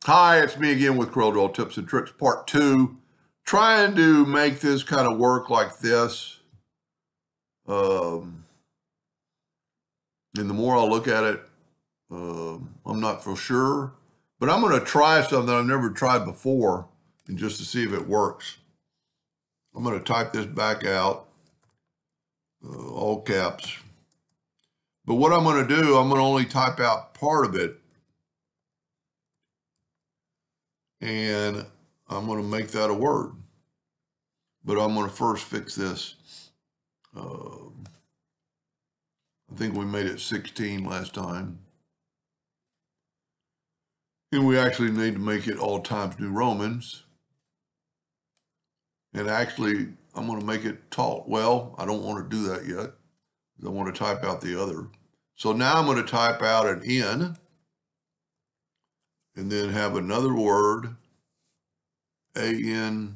Hi, it's me again with Corel Draw Tips and Tricks Part 2. Trying to make this kind of work like this. And the more I look at it, I'm not for sure. But I'm going to try something I've never tried before and just to see if it works. I'm going to type this back out, all caps. But what I'm going to do, I'm going to only type out part of it. And I'm going to make that a word. But I'm going to first fix this. I think we made it 16 last time. And we actually need to make it all Times New Romans. And actually, I'm going to make it tall. Well, I don't want to do that yet. I want to type out the other. So now I'm going to type out an N. And then have another word. A-N-C-E.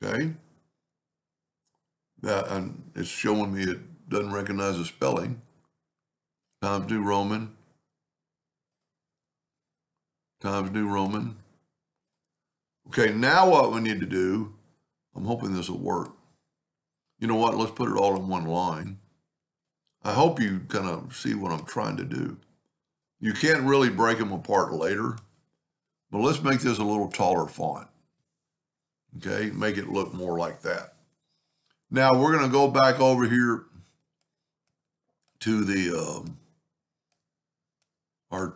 Okay. That, and it's showing me it doesn't recognize the spelling. Times New Roman. Times New Roman. Okay, now what we need to do, I'm hoping this will work. You know what? Let's put it all in one line. I hope you kind of see what I'm trying to do. You can't really break them apart later, but let's make this a little taller font. Okay, make it look more like that. Now we're going to go back over here to the our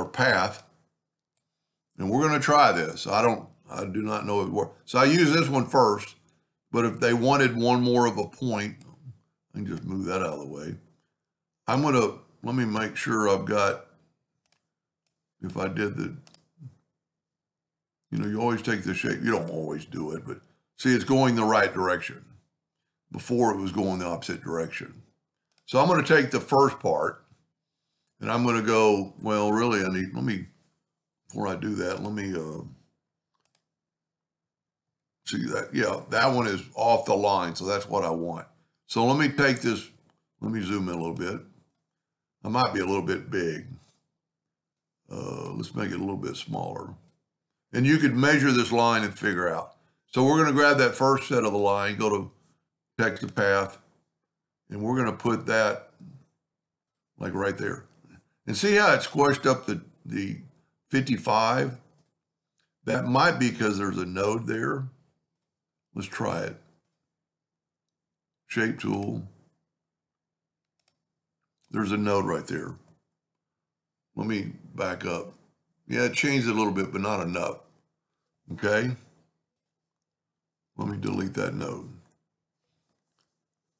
path, and we're going to try this. I do not know if it works. So I use this one first, but if they wanted one more of a point, I can just move that out of the way. Let me make sure I've got, if I did the, you always take the shape. You don't always do it, but see, it's going the right direction. Before it was going the opposite direction. So I'm going to take the first part and I'm going to go, well, really, before I do that, let me see that. Yeah, that one is off the line. So that's what I want. So let me take this, let me zoom in a little bit. I might be a little bit big. Let's make it a little bit smaller. And you could measure this line and figure out. So we're going to grab that first set of the line, go to text the path, and we're going to put that like right there. And see how it squished up the 55? That might be because there's a node there. Let's try it. Shape tool. There's a node right there. Let me back up. Yeah, it changed it a little bit, but not enough. Okay. Let me delete that node.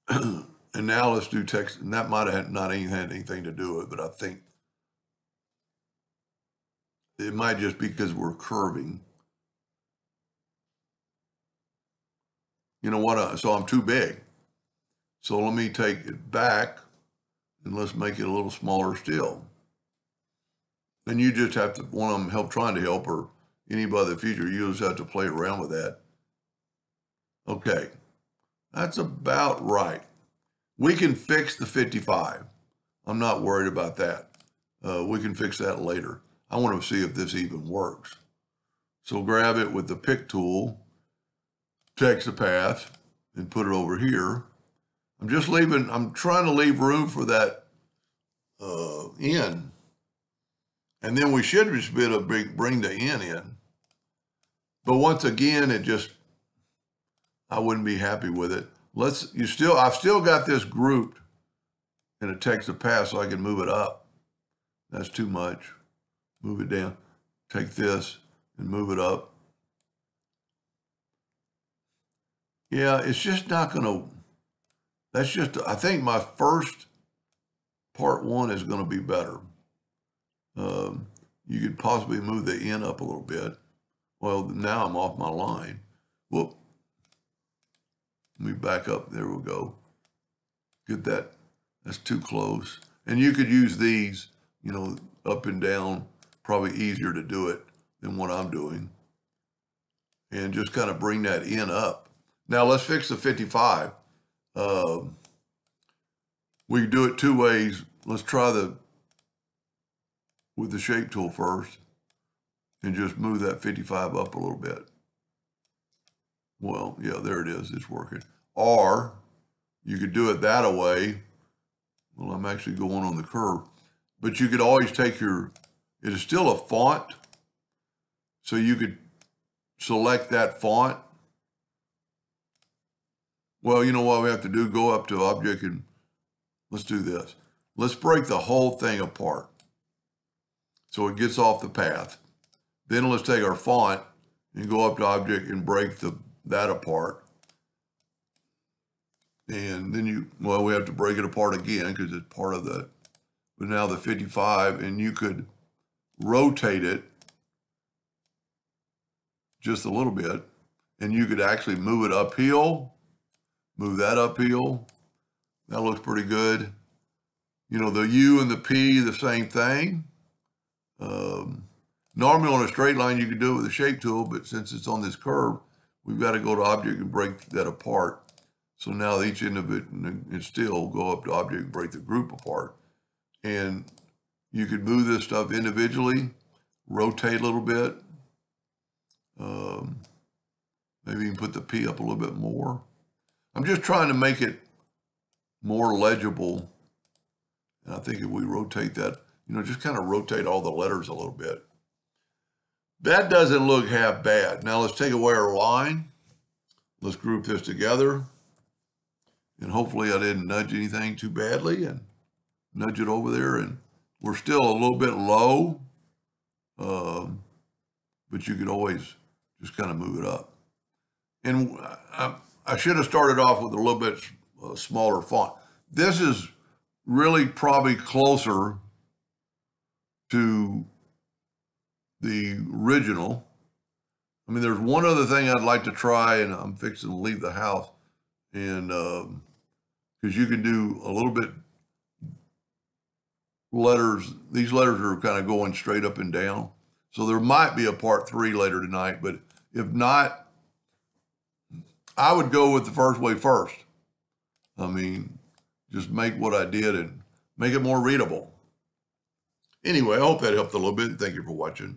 And now let's do text. And that might have not even had anything to do with it, but I think it might just be because we're curving. You know what? So I'm too big. So let me take it back and let's make it a little smaller still. And you just have to, one of them trying to help, or anybody in the future, you just have to play around with that. Okay, that's about right. We can fix the 55. I'm not worried about that. We can fix that later. I want to see if this even works. So grab it with the pick tool, text the path, and put it over here. I'm trying to leave room for that N. And then we should just be able to bring the N in. But once again, I wouldn't be happy with it. I've still got this grouped in a text to pass so I can move it up. That's too much. Move it down. Take this and move it up. Yeah, it's just not going to, I think my first part one is going to be better. You could possibly move the N up a little bit. Well, now I'm off my line. Whoop. Let me back up. There we go. Get that. That's too close. And you could use these, up and down. Probably easier to do it than what I'm doing. And just kind of bring that N up. Now let's fix the 55. We can do it two ways. Let's try with the shape tool first and just move that 55 up a little bit. Well, yeah, there it is. It's working. Or you could do it that way. Well, I'm actually going on the curve. But you could always take it is still a font. So you could select that font. Well, you know what we have to do? Go up to Object and let's do this. Let's break the whole thing apart so it gets off the path. Then let's take our font and go up to Object and break that apart. And then we have to break it apart again because it's part of but now the 55, and you could rotate it just a little bit, and you could actually move it uphill, move that uphill. That looks pretty good. You know, the U and the P, the same thing. Normally on a straight line, you could do it with a shape tool, but since it's on this curve, we've got to go to Object and break that apart. So now each end of it and still go up to Object and break the group apart. And you could move this stuff individually, rotate a little bit. Maybe you can put the P up a little bit more. I'm just trying to make it more legible. And I think if we rotate that, just kind of rotate all the letters a little bit. That doesn't look half bad. Now let's take away our line. Let's group this together. And hopefully I didn't nudge anything too badly and nudge it over there. And we're still a little bit low, but you could always just kind of move it up. And I should have started off with a little bit smaller font. This is really probably closer to the original. I mean, there's one other thing I'd like to try, and I'm fixing to leave the house, and because you can do a little bit letters. These letters are kind of going straight up and down. So there might be a part 3 later tonight, but if not, I would go with the first way first. I mean, just make what I did and make it more readable. Anyway, I hope that helped a little bit. Thank you for watching.